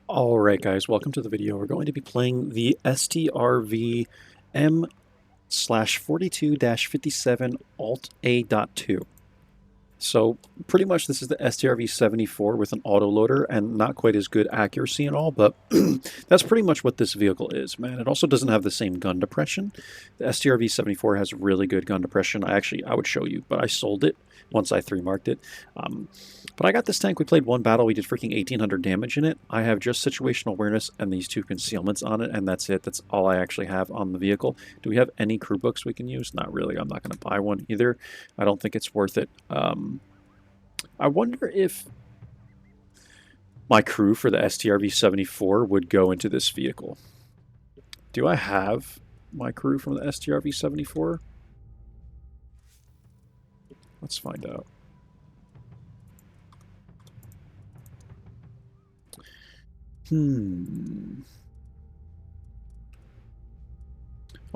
Alright guys, welcome to the video. We're going to be playing the Strv M/42-57 Alt A.2. So pretty much this is the STRV-74 with an autoloader and not quite as good accuracy and all, but that's pretty much what this vehicle is, man. It also doesn't have the same gun depression. The STRV-74 has really good gun depression. I would show you, but I sold it once I 3-marked it. But I got this tank. We played one battle. We did freaking 1,800 damage in it. I have just situational awareness and these 2 concealments on it, and that's it. That's all I actually have on the vehicle. Do we have any crew books we can use? Not really. I'm not going to buy one either. I don't think it's worth it. I wonder if my crew for the STRV-74 would go into this vehicle. Do I have my crew from the STRV-74? Let's find out. Well,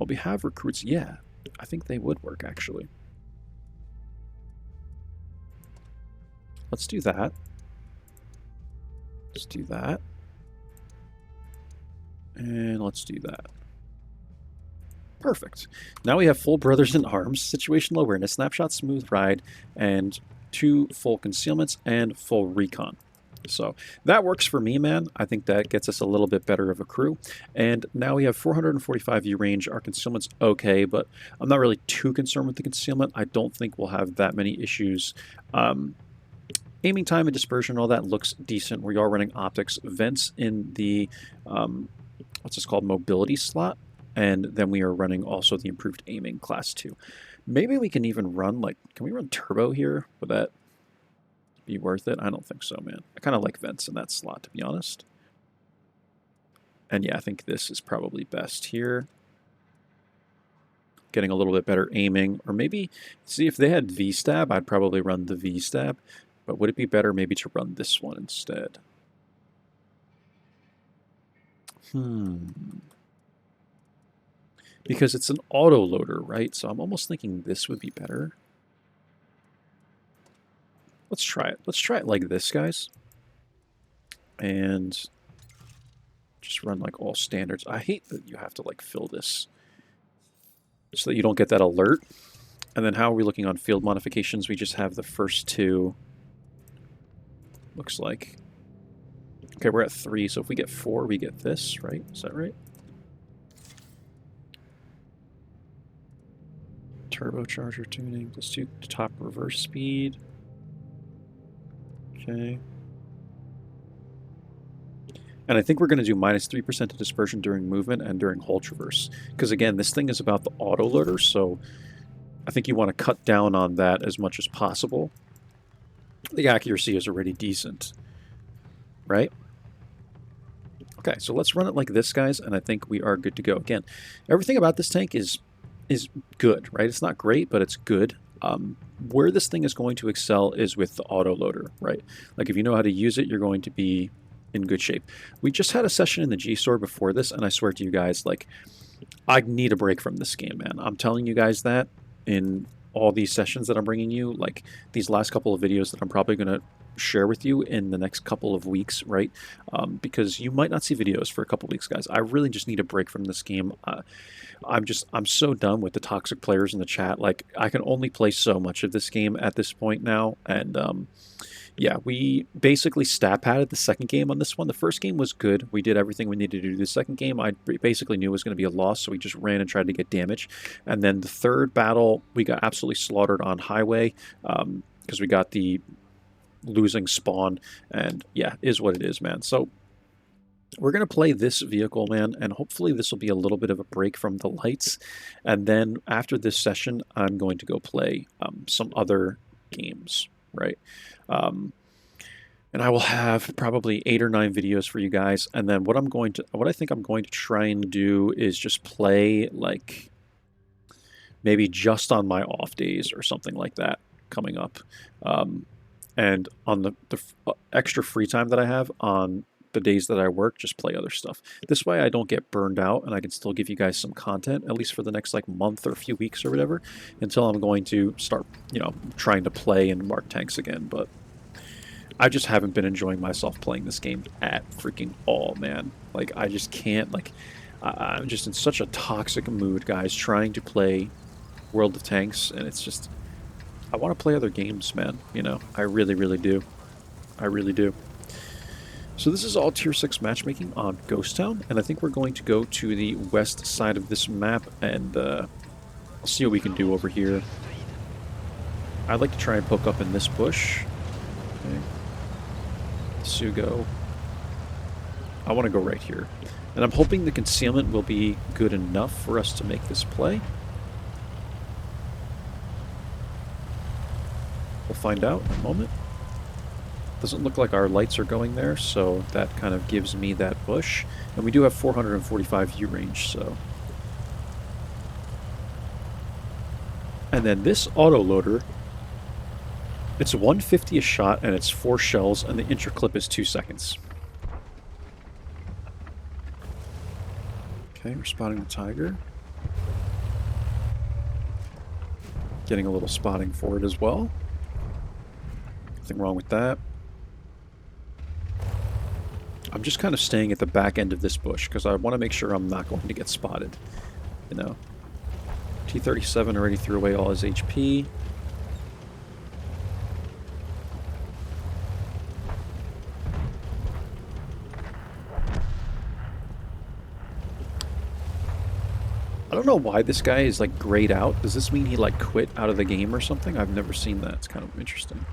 we have recruits. Yeah, I think they would work, actually. Let's do that. Let's do that. And let's do that. Perfect. Now we have full brothers in arms, situational awareness, snapshot, smooth ride, and 2 full concealments and full recon. So that works for me, man. I think that gets us a little bit better of a crew. And now we have 445 view range. Our concealment's okay, but I'm not really too concerned with the concealment. I don't think we'll have that many issues. Aiming time and dispersion, all that looks decent. We are running optics. Vents in the, what's this called, mobility slot. And then we are running also the improved aiming class 2. Maybe we can even run, like, can we run turbo here? Would that be worth it? I don't think so, man. I kind of like vents in that slot, to be honest. And yeah, I think this is probably best here. Getting a little bit better aiming. Or maybe, see, if they had V-stab, I'd probably run the V-stab. But would it be better maybe to run this one instead? Because it's an auto loader, right? So I'm almost thinking this would be better. Let's try it. Let's try it like this, guys. And just run like all standards. I hate that you have to like fill this so that you don't get that alert. And then how are we looking on field modifications? We just have the first 2. Looks like. Okay, we're at 3, so if we get 4, we get this, right? Is that right? Turbocharger tuning. Let's do top reverse speed. Okay. And I think we're going to do -3% of dispersion during movement and during hull traverse. Because again, this thing is about the autoloader, so I think you want to cut down on that as much as possible. The accuracy is already decent, right? Okay, so let's run it like this, guys, and I think we are good to go. Again, everything about this tank is good, right? It's not great, but it's good. Where this thing is going to excel is with the autoloader, right? Like if you know how to use it, you're going to be in good shape. We just had a session in the G store before this, and I swear to you guys, like, I need a break from this game, man. I'm telling you guys that in all these sessions that I'm bringing you, like these last couple of videos that I'm probably going to share with you in the next couple of weeks, right? Because you might not see videos for a couple of weeks, guys. I really just need a break from this game. I'm so done with the toxic players in the chat. Like, I can only play so much of this game at this point now, and yeah, we basically stat padded the second game on this one. The first game was good. We did everything we needed to do. The second game, I basically knew was going to be a loss, so we just ran and tried to get damage. And then the third battle, we got absolutely slaughtered on highway because we got the losing spawn. And yeah, is what it is, man. So we're going to play this vehicle, man, and hopefully this will be a little bit of a break from the lights. And then after this session, I'm going to go play some other games, right? And I will have probably 8 or 9 videos for you guys. And then what I think I'm going to try and do is just play like maybe just on my off days or something like that coming up. And on the extra free time that I have on the days that I work, just play other stuff. This way I don't get burned out and I can still give you guys some content, at least for the next like month or a few weeks or whatever, until I'm going to start, you know, trying to play and mark tanks again. But I just haven't been enjoying myself playing this game at freaking all, man. Like, I just can't, like, I'm just in such a toxic mood, guys, trying to play World of Tanks, and it's just, I want to play other games, man, you know? I really, really do. I really do. So this is all Tier 6 matchmaking on Ghost Town, and I think we're going to go to the west side of this map, and I'll see what we can do over here. I'd like to try and poke up in this bush. Okay. Sugo. I want to go right here. And I'm hoping the concealment will be good enough for us to make this play. We'll find out in a moment. Doesn't look like our lights are going there, so that kind of gives me that bush. And we do have 445 U range, so... And then this autoloader, it's 150 a shot, and it's 4 shells, and the interclip is 2 seconds. Okay, we're spotting the tiger. Getting a little spotting for it as well. Nothing wrong with that. I'm just kind of staying at the back end of this bush, because I want to make sure I'm not going to get spotted. You know. T-37 already threw away all his HP. I don't know why this guy is like grayed out. Does this mean he like quit out of the game or something? I've never seen that. It's kind of interesting.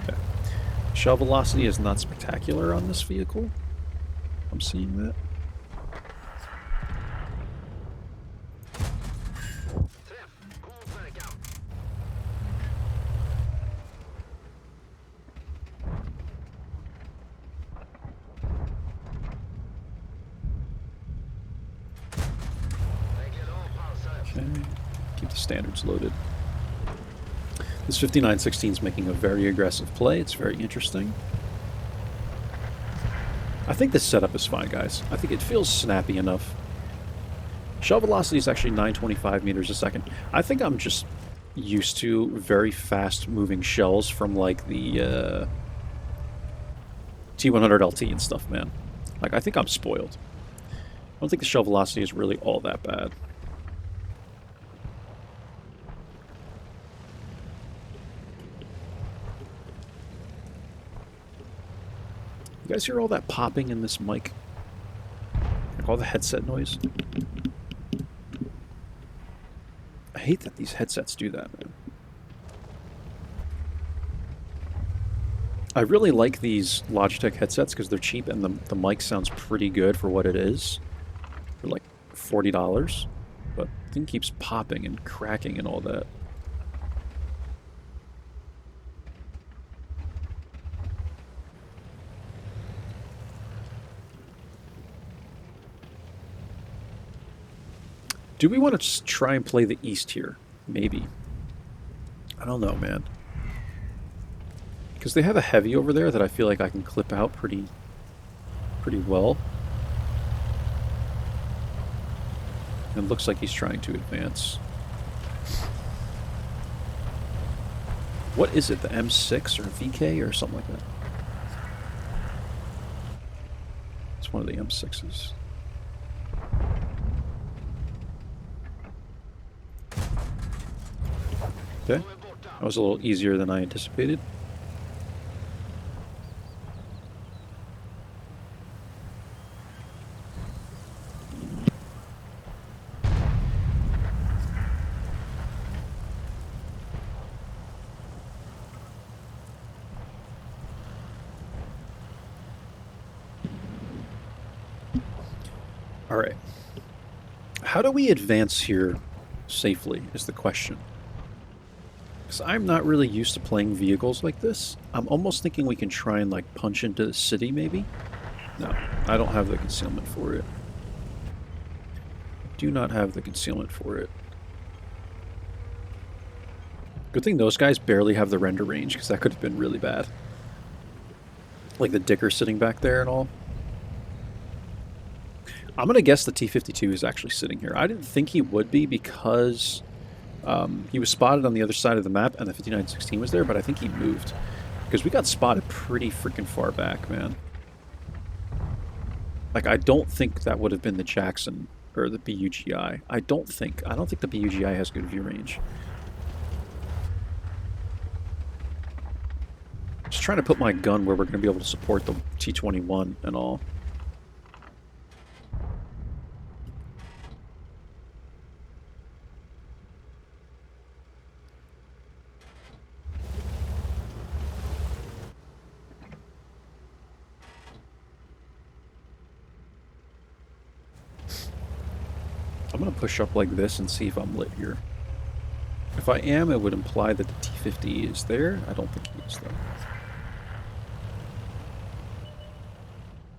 Okay. Shell velocity is not spectacular on this vehicle. I'm seeing that. Keep the standards loaded. This 5916 is making a very aggressive play. It's very interesting. I think this setup is fine, guys. I think it feels snappy enough. Shell velocity is actually 925 meters a second. I think I'm just used to very fast-moving shells from, like, the T100 LT and stuff, man. Like, I think I'm spoiled. I don't think the shell velocity is really all that bad. You guys hear all that popping in this mic? Like all the headset noise? I hate that these headsets do that, man. I really like these Logitech headsets because they're cheap and the mic sounds pretty good for what it is. For like $40. But the thing keeps popping and cracking and all that. Do we want to just try and play the east here? Maybe. I don't know, man. Because they have a heavy over there that I feel like I can clip out pretty well. It looks like he's trying to advance. What is it? The M6 or VK or something like that? It's one of the M6s. Okay, that was a little easier than I anticipated. All right. How do we advance here safely is the question. Because I'm not really used to playing vehicles like this. I'm almost thinking we can try and, like, punch into the city, maybe? No, I don't have the concealment for it. I do not have the concealment for it. Good thing those guys barely have the render range, because that could have been really bad. Like the Dicker sitting back there and all. I'm going to guess the T-52 is actually sitting here. I didn't think he would be because He was spotted on the other side of the map, and the 5916 was there, but I think he moved. Because we got spotted pretty freaking far back, man. Like, I don't think that would have been the Jackson or the BUGI. I don't think the BUGI has good view range. Just trying to put my gun where we're going to be able to support the T-21 and all. I'm going to push up like this and see if I'm lit here. If I am, it would imply that the T-50 is there. I don't think he is, though.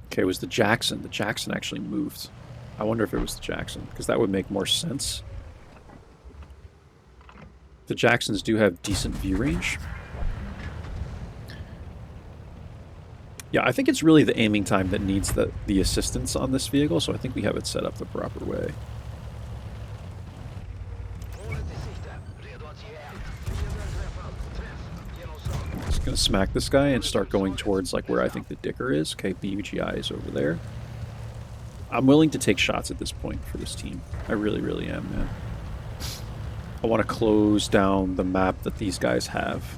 Okay, it was the Jackson. The Jackson actually moved. I wonder if it was the Jackson, because that would make more sense. The Jacksons do have decent view range. Yeah, I think it's really the aiming time that needs the assistance on this vehicle, so I think we have it set up the proper way. Gonna smack this guy and start going towards like where I think the Dicker is. Okay, BUGI is over there. I'm willing to take shots at this point for this team. I really, really am, man. I want to close down the map that these guys have.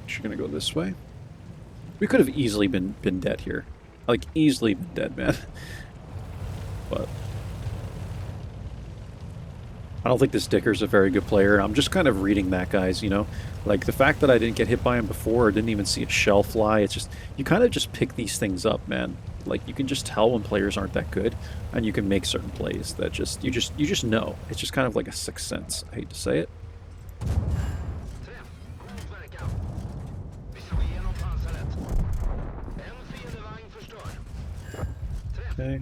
She's gonna go this way. We could have easily been dead here. Like, easily dead, man. But I don't think this Dicker's a very good player. I'm just kind of reading that, guys, you know? Like, the fact that I didn't get hit by him before or didn't even see a shell fly, it's just... You kind of just pick these things up, man. Like, you can just tell when players aren't that good, and you can make certain plays that just... You just know. It's just kind of like a sixth sense. I hate to say it. Okay.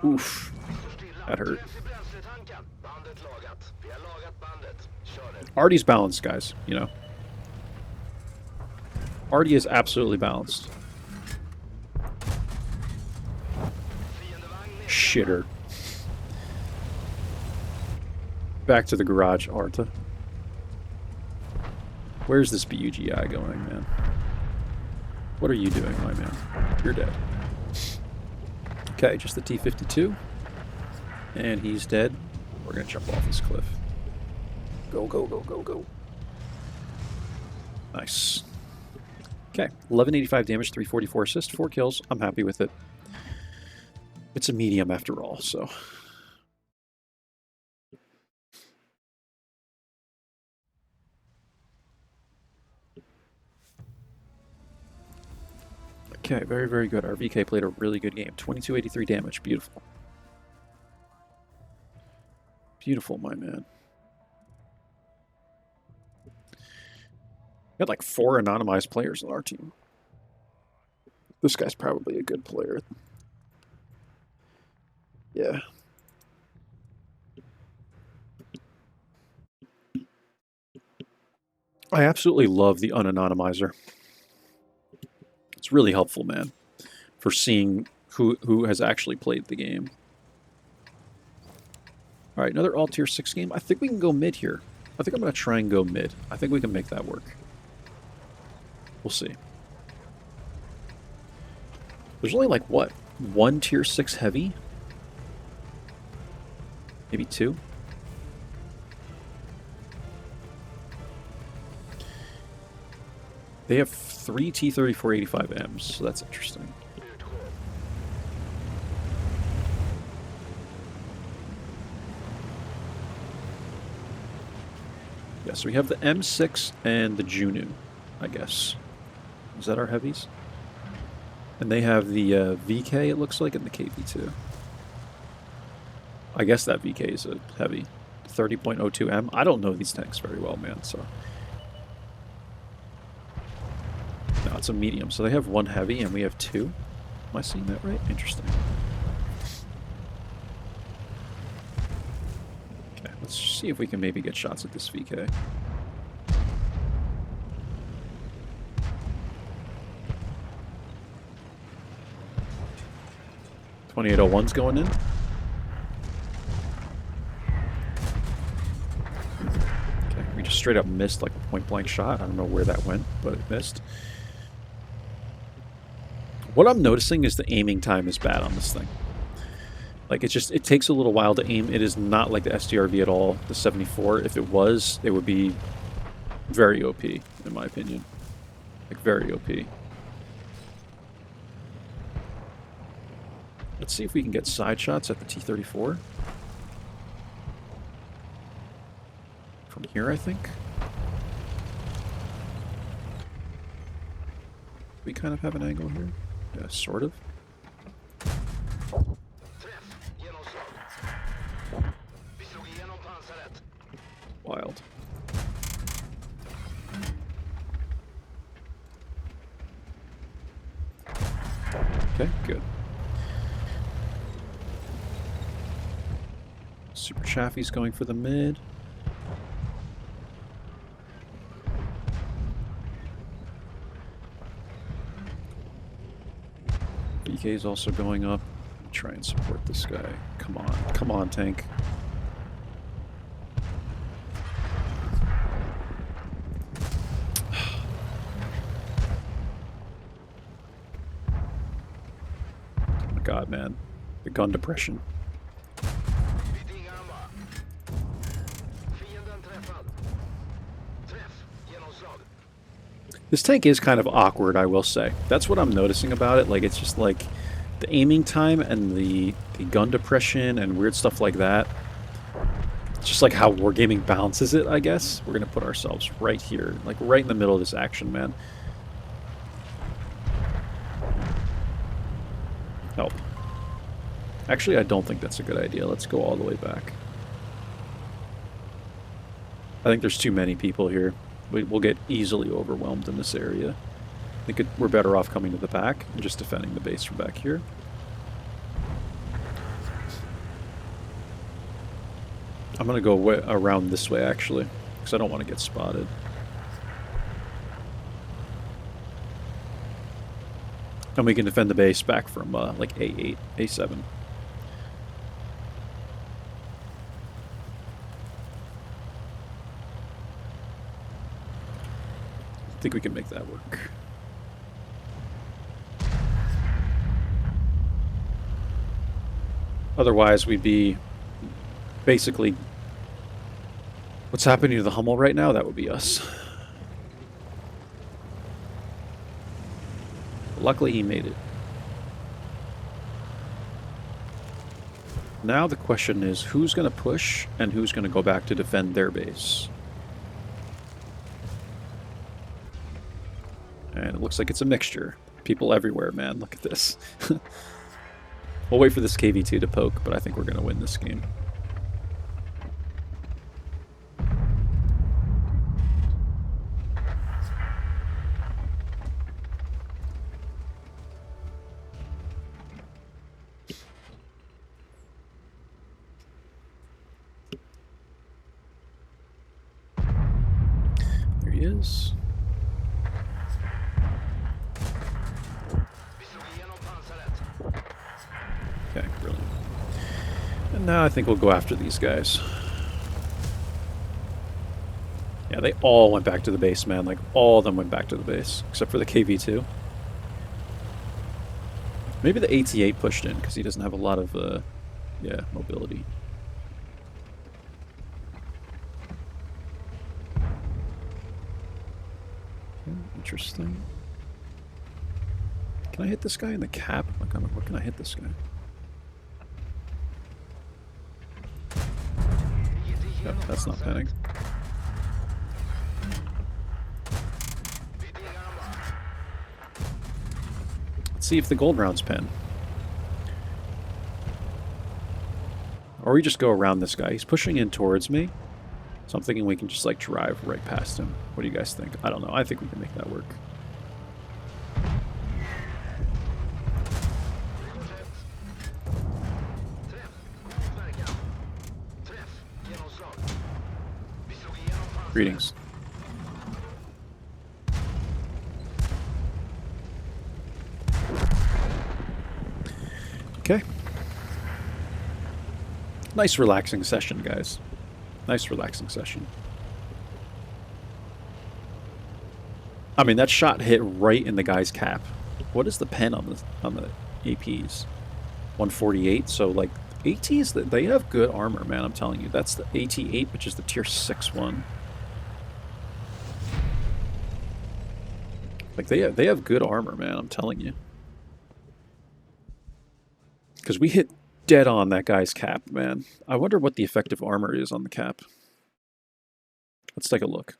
Oof. That hurt. Artie's balanced, guys, you know. Artie is absolutely balanced. Shitter. Back to the garage, Arta. Where's this BUGI going, man? What are you doing, my man? You're dead. Okay, just the T-52. And he's dead. We're gonna jump off this cliff. Go, go, go, go, go. Nice. Okay, 1185 damage, 344 assist, 4 kills. I'm happy with it. It's a medium after all, so... Okay, very, very good. Our VK played a really good game. 2283 damage. Beautiful. Beautiful, my man. We had like 4 anonymized players on our team. This guy's probably a good player. Yeah. I absolutely love the unanonymizer. It's really helpful, man, for seeing who has actually played the game. All right, another all tier 6 game. I think we can go mid here. I think I'm going to try and go mid. I think we can make that work. We'll see. There's only like, what, 1 tier 6 heavy? Maybe 2? They have 3 T-3485Ms, so that's interesting. Yeah, so we have the M6 and the Juno, I guess. Is that our heavies? And they have the VK, it looks like, and the KV2. I guess that VK is a heavy. 30.02M. I don't know these tanks very well, man, so... No, it's a medium. So they have 1 heavy and we have 2. Am I seeing that right? Interesting. Okay, let's see if we can maybe get shots at this VK. 2801's going in. Okay, we just straight up missed like a point-blank shot. I don't know where that went, but it missed. What I'm noticing is the aiming time is bad on this thing. Like, it takes a little while to aim. It is not like the STRV at all, the 74. If it was, it would be very OP, in my opinion. Like, very OP. Let's see if we can get side shots at the T-34. From here, I think. We kind of have an angle here. Yeah, sort of. Wild. Okay, good. Super Chaffee's going for the mid. BK is also going up. Try and support this guy. Come on, tank. Oh my god, man. The gun depression. This tank is kind of awkward, I will say. That's what I'm noticing about it. Like, it's just like the aiming time and the gun depression and weird stuff like that. It's just like how Wargaming balances it, I guess. We're going to put ourselves right here, like right in the middle of this action, man. Help. Actually, I don't think that's a good idea. Let's go all the way back. I think there's too many people here. We'll get easily overwhelmed in this area. I think we're better off coming to the back and just defending the base from back here. I'm going to go around this way, actually, because I don't want to get spotted. And we can defend the base back from, like, A8, A7. I think we can make that work. Otherwise, we'd be basically... What's happening to the Hummel right now? That would be us. Luckily, he made it. Now the question is, who's going to push and who's going to go back to defend their base? And it looks like it's a mixture. People everywhere, man. Look at this. We'll wait for this KV-2 to poke, but I think we're going to win this game. There he is. Okay, brilliant. And now I think we'll go after these guys. Yeah, they all went back to the base, man. Like, all of them went back to the base, except for the KV-2. Maybe the AT-8 pushed in, because he doesn't have a lot of, yeah, mobility. Okay, interesting. Can I hit this guy in the cap? Where can I hit this guy? Yep, that's not penning. Let's see if the gold rounds pen. Or we just go around this guy. He's pushing in towards me. So I'm thinking we can just like drive right past him. What do you guys think? I don't know. I think we can make that work. Greetings. Okay, Nice relaxing session, guys. Nice relaxing session. I mean, that shot hit right in the guy's cap. What is the pen on the APs? 148. So like ATs, they have good armor, man. I'm telling you. That's the AT8, which is the tier 6 one. Like they have good armor, man. I'm telling you. Because we hit dead on that guy's cap, man. I wonder what the effective armor is on the cap. Let's take a look.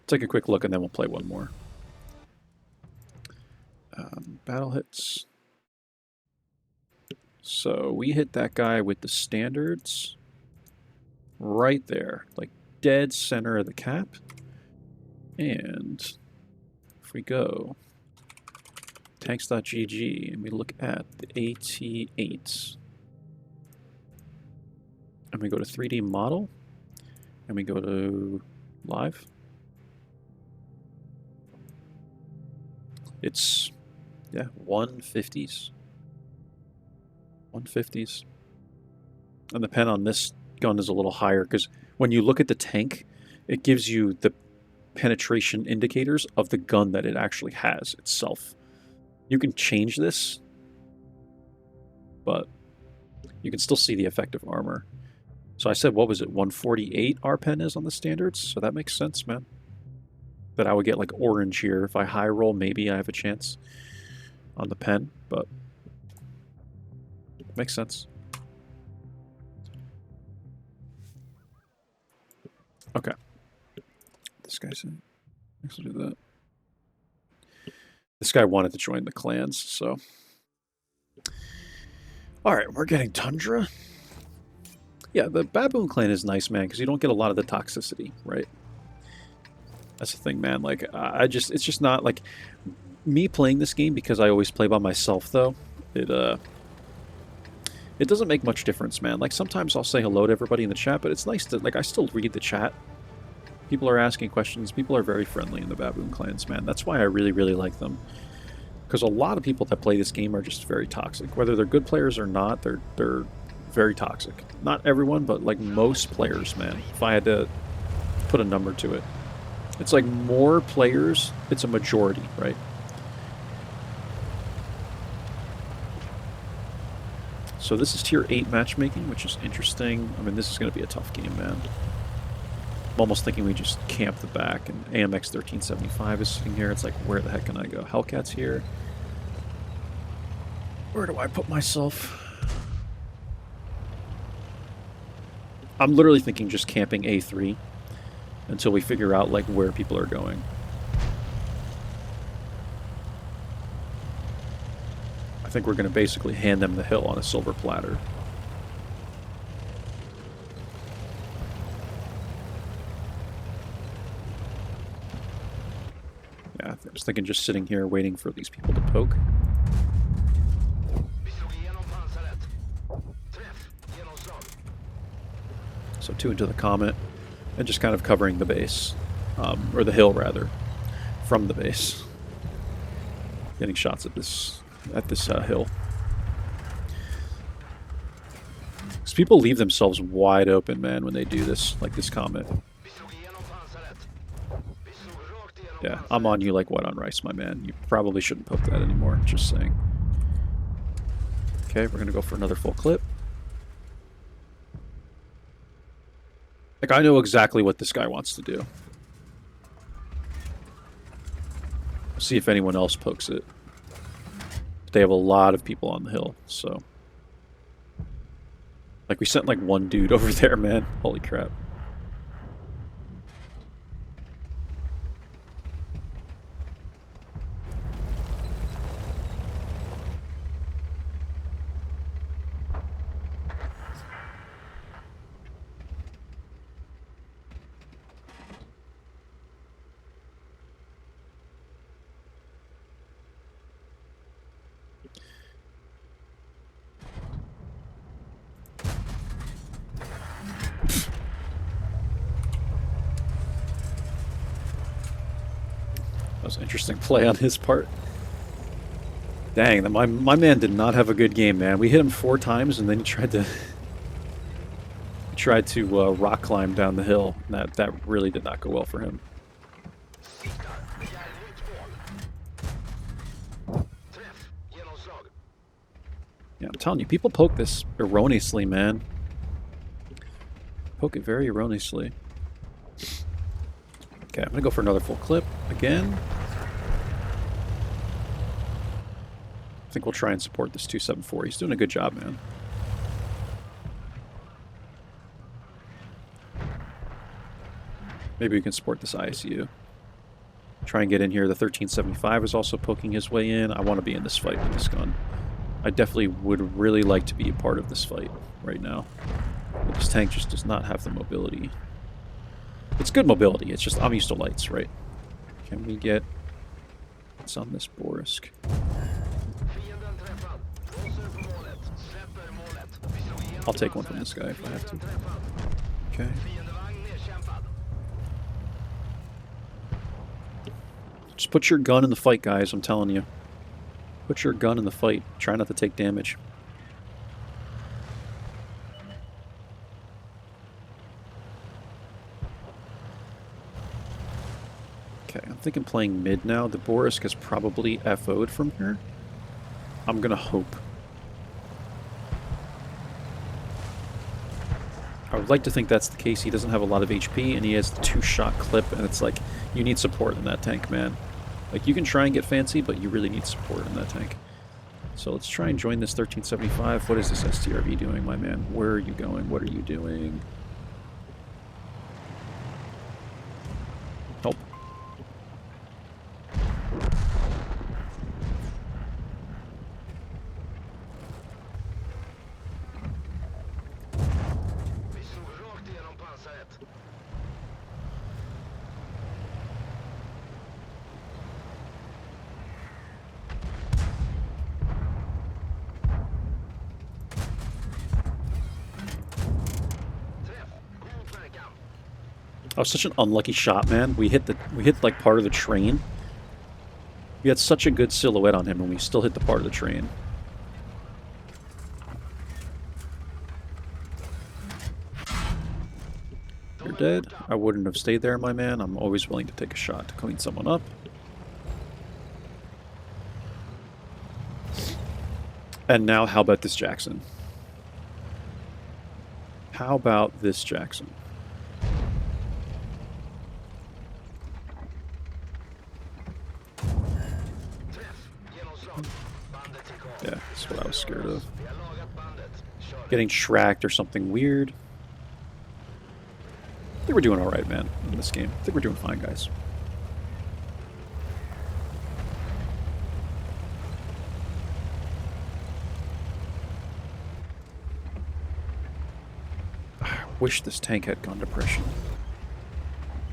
Take a quick look and then we'll play one more. Battle hits. So we hit that guy with the standards right there, like dead center of the cap. And if we go tanks.gg and we look at the AT8 and we go to 3D model and we go to live, it's, yeah, 150s. 150s. And the pen on this gun is a little higher because when you look at the tank, it gives you the penetration indicators of the gun that it actually has itself. You can change this, but you can still see the effective armor. So I said, what was it, 148 our pen is on the standards? So that makes sense, man. That I would get like orange here. If I high roll, maybe I have a chance on the pen, but makes sense. Okay. This guy said, let's do that. This guy wanted to join the clans, so. Alright, we're getting Tundra. Yeah, the Baboon clan is nice, man, because you don't get a lot of the toxicity, right? That's the thing, man. Like, it's just not, like, me playing this game, because I always play by myself, though, it doesn't make much difference, man. Like, sometimes I'll say hello to everybody in the chat, but it's nice to, like, I still read the chat. People are asking questions. People are very friendly in the Baboon clans, man. That's why I really, really like them. Because a lot of people that play this game are just very toxic. Whether they're good players or not, they're very toxic. Not everyone, but, like, most players, man. If I had to put a number to it. It's like more players, it's a majority, right? So this is tier 8 matchmaking, which is interesting. I mean, this is going to be a tough game, man. I'm almost thinking we just camp the back, and AMX 1375 is sitting here. It's like, where the heck can I go? Hellcat's here. Where do I put myself? I'm literally thinking just camping A3 until we figure out, like, where people are going. I think we're going to basically hand them the hill on a silver platter. Yeah, I was thinking just sitting here waiting for these people to poke. So 2 into the Comet, and just kind of covering the base, or the hill rather, from the base. Getting shots at this hill. Because people leave themselves wide open, man, when they do this, like this Comet. Yeah, I'm on you like white on rice, my man. You probably shouldn't poke that anymore, just saying. Okay, we're gonna go for another full clip. Like, I know exactly what this guy wants to do. See if anyone else pokes it. But they have a lot of people on the hill, so. Like, we sent like one dude over there, man. Holy crap. That was an interesting play on his part. Dang, my man did not have a good game, man. We hit him 4 times, and then he tried to rock climb down the hill. That really did not go well for him. Yeah, I'm telling you, people poke this erroneously, man. Poke it very erroneously. Okay, I'm gonna go for another full clip again. I think we'll try and support this 274. He's doing a good job, man. Maybe we can support this ISU. Try and get in here. The 1375 is also poking his way in. I want to be in this fight with this gun. I definitely would really like to be a part of this fight right now. But this tank just does not have the mobility. It's good mobility. It's just I'm used to lights, right? Can we get... What's on this Borisk? I'll take one from this guy if I have to. Okay. Just put your gun in the fight, guys, I'm telling you. Put your gun in the fight. Try not to take damage. Okay, I'm thinking playing mid now. The Borisk has probably FO'd from here. I'm gonna hope. I would like to think that's the case. He doesn't have a lot of HP, and he has the 2-shot clip, and it's like, you need support in that tank, man. Like, you can try and get fancy, but you really need support in that tank. So let's try and join this 1375. What is this STRV doing, my man? Where are you going? What are you doing? Help. Oh, such an unlucky shot, man. We hit like part of the train. We had such a good silhouette on him, and we still hit the part of the train. You're dead. I wouldn't have stayed there, my man. I'm always willing to take a shot to clean someone up. And now, how about this Jackson? How about this Jackson? Yeah, that's what I was scared of. Getting shracked or something weird. I think we're doing alright, man, in this game. I think we're doing fine, guys. I wish this tank had gun depression.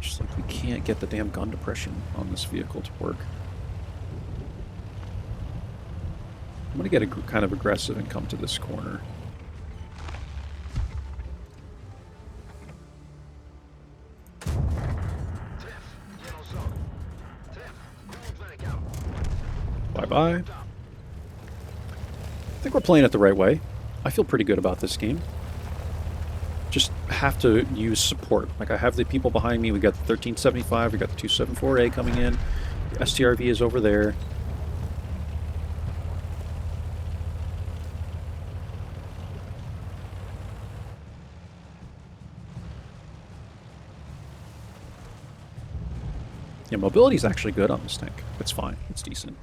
Just like we can't get the damn gun depression on this vehicle to work. I'm going to get kind of aggressive and come to this corner. Bye-bye. I think we're playing it the right way. I feel pretty good about this game. Just have to use support. Like, I have the people behind me. We got the 1375. We got the 274A coming in. The STRV is over there. Yeah, mobility is actually good on this tank. It's fine. It's decent.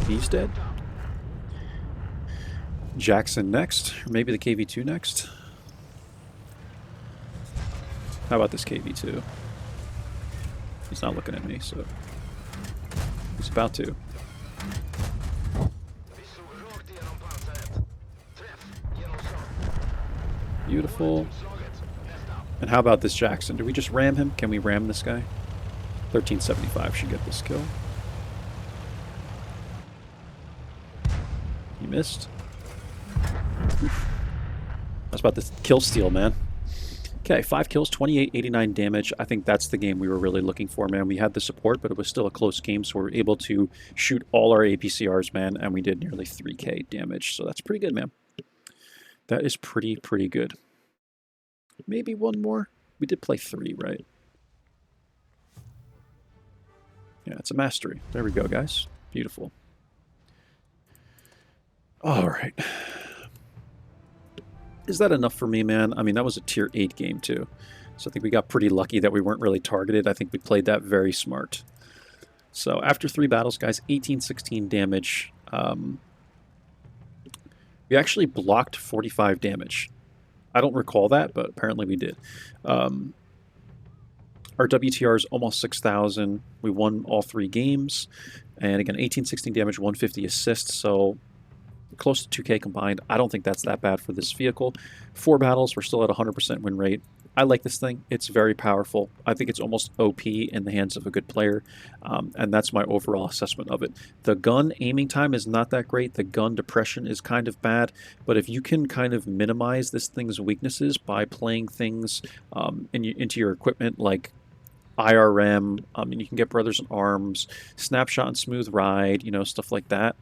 He's dead. Jackson next, or maybe the KV-2 next. How about this KV-2? He's not looking at me, so he's about to. Beautiful. And how about this Jackson? Do we just ram him? Can we ram this guy? 1375 should get this kill. He missed. Oof. That's about this kill steal, man. Okay, 5 kills, 28, 89 damage. I think that's the game we were really looking for, man. We had the support, but it was still a close game, so we were able to shoot all our APCRs, man, and we did nearly 3k damage. So that's pretty good, man. That is pretty good. Maybe one more? We did play 3, right? Yeah, it's a mastery. There we go, guys. Beautiful. All right. Is that enough for me, man? I mean, that was a tier 8 game, too. So I think we got pretty lucky that we weren't really targeted. I think we played that very smart. So after 3 battles, guys, 18, 16 damage. We actually blocked 45 damage. I don't recall that, but apparently we did. Our WTR is almost 6,000. We won all 3 games. And again, 18, 16 damage, 150 assists. So close to 2k combined. I don't think that's that bad for this vehicle. 4 battles, we're still at 100% win rate. I like this thing. It's very powerful. I think it's almost OP in the hands of a good player, and that's my overall assessment of it. The gun aiming time is not that great. The gun depression is kind of bad, but if you can kind of minimize this thing's weaknesses by playing things into your equipment like IRM, and you can get Brothers in Arms, Snapshot and Smooth Ride, you know, stuff like that.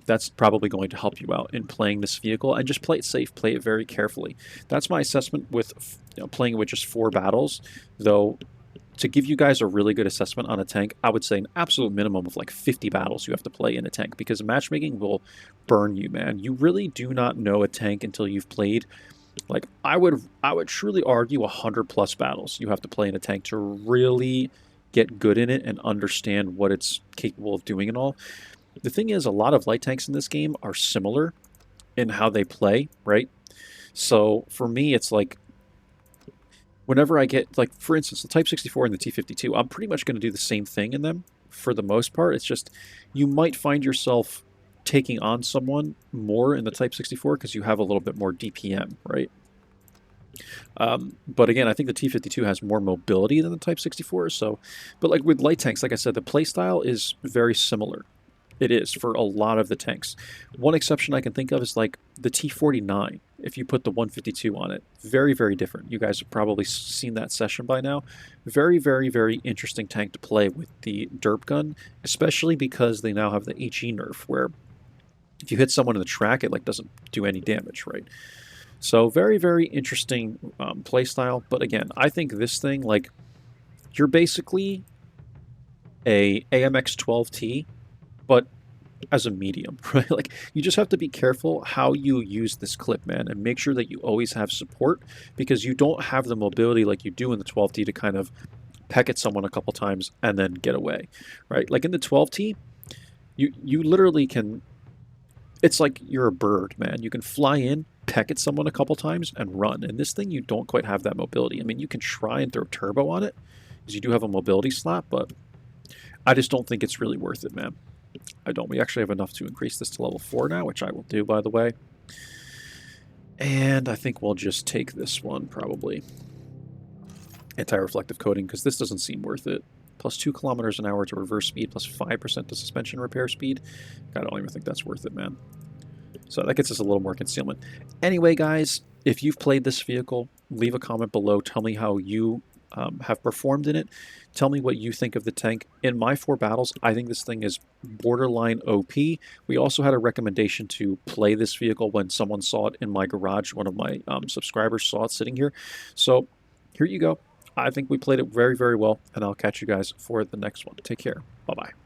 That's probably going to help you out in playing this vehicle, and just play it safe, play it very carefully. That's my assessment with playing with just 4 battles, though. To give you guys a really good assessment on a tank, I would say an absolute minimum of like 50 battles you have to play in a tank, because matchmaking will burn you, man. You really do not know a tank until you've played. Like, I would truly argue 100+ battles you have to play in a tank to really get good in it and understand what it's capable of doing and all. The thing is, a lot of light tanks in this game are similar in how they play, right? So for me, it's like, whenever I get, like, for instance, the Type 64 and the T52, I'm pretty much going to do the same thing in them for the most part. It's just, you might find yourself taking on someone more in the Type 64 because you have a little bit more DPM, right? But again, I think the T52 has more mobility than the Type 64. So, but like with light tanks, like I said, the playstyle is very similar. It is for a lot of the tanks. One exception I can think of is like the T49. If you put the 152 on it, very different. You guys have probably seen that session by now. Very interesting tank to play with the derp gun, especially because they now have the HE nerf, where if you hit someone in the track, it like doesn't do any damage, right? So very interesting playstyle. But again, I think this thing, like, you're basically a AMX 12T, but as a medium, right? Like, you just have to be careful how you use this clip, man, and make sure that you always have support, because you don't have the mobility like you do in the 12T to kind of peck at someone a couple times and then get away, right? Like in the 12T, you literally can, it's like you're a bird, man. You can fly in, peck at someone a couple times, and run. And this thing, you don't quite have that mobility. I mean, you can try and throw turbo on it, because you do have a mobility slot, but I just don't think it's really worth it, man. I don't. We actually have enough to increase this to level 4 now, which I will do, by the way. And I think we'll just take this one, probably. Anti-reflective coating, because this doesn't seem worth it. Plus 2 kilometers an hour to reverse speed, plus 5% to suspension repair speed. I don't even think that's worth it, man. So that gets us a little more concealment. Anyway, guys, if you've played this vehicle, leave a comment below. Tell me how you have performed in it. Tell me what you think of the tank. In my 4 battles, I think this thing is borderline OP. We also had a recommendation to play this vehicle when someone saw it in my garage. One of my subscribers saw it sitting here. So here you go. I think we played it very well, and I'll catch you guys for the next one. Take care. Bye-bye.